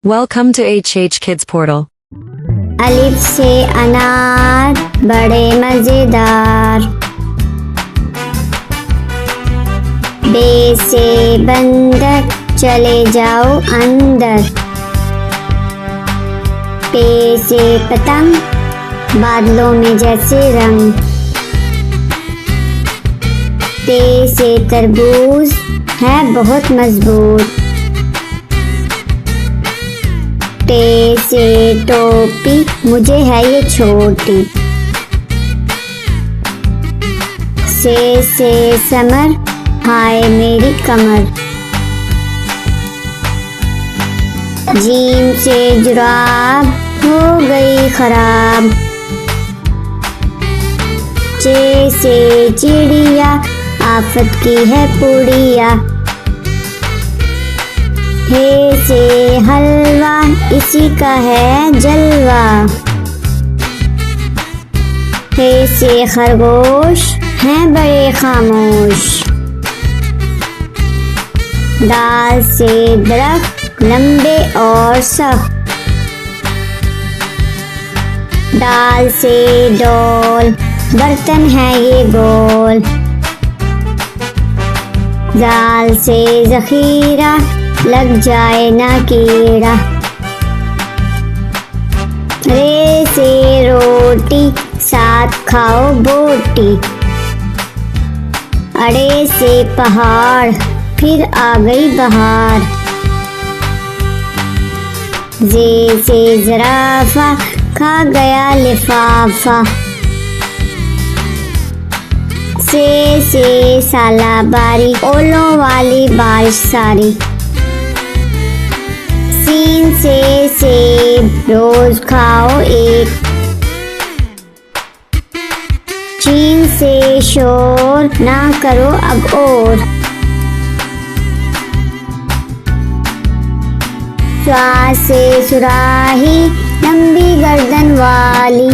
Welcome to HH Kids Portal. अलिफ से अनार बड़े मजेदार, बे से बंदर चले जाओ अंदर, पे से पतंग बादलों में जैसे रंग, ते से तरबूज है बहुत मजबूत, टे से टोपी मुझे है ये छोटी, से समर हाय मेरी कमर, जीम से जुराब हो गई खराब, चे से चिड़िया आफत की है पुड़िया, हे से हलवा इसी का है जलवा, हे से खरगोश हैं बड़े खामोश, दाल से दरख्त लंबे और सख्त, दाल से डोल बर्तन है ये गोल, दाल से जखीरा लग जाए ना कीड़ा, रे से रोटी साथ खाओ बोटी, अड़े से पहाड़ फिर आ गई बहार, जे से जराफा खा गया लिफाफा, से साला बारी ओलों वाली बारिश सारी, सीन से सेब रोज खाओ एक, चीन से शोर ना करो अब और, स्वा से सुराही लंबी गर्दन वाली,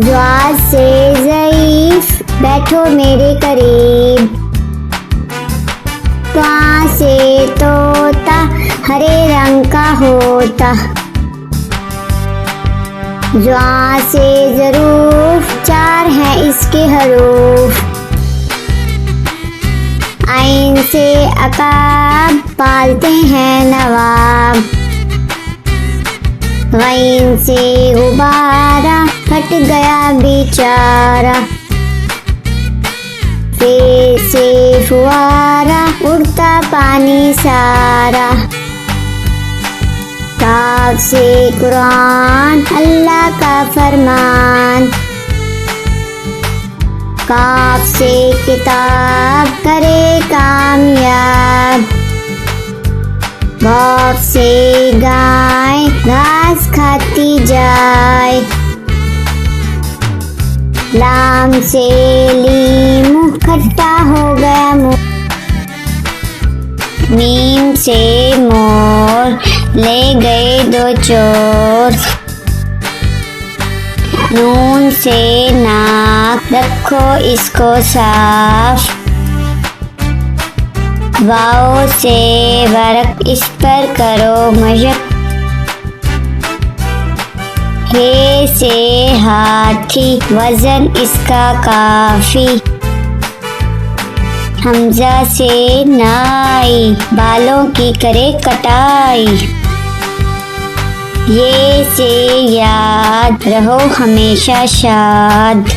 ज्वा से ज़ईफ बैठो मेरे करीब, त्वा से तोता हरे रंग का होता, ज्वा से ज़रूफ चार हैं इसके हरूफ, आइन से अकाब पालते हैं नवाब, गैन से गुब्बारा फट गया बेचारा, फे से फुआरा उड़ता पानी सारा, काफ से कुरान अल्लाह का फरमान, काफ से किताब करे कामयाब, गौफ से गाय घास खाती जाए, लाम से लीमू खट्टा हो गया मुँह, मीम से मोर ले गए दो चोर, नून से नाक रखो इसको साफ, वाओ से वर्क इस पर करो मशक, हे से हाथी वजन इसका काफी, हमजा से नाई बालों की करे कटाई, ये से याद रहो हमेशा शाद।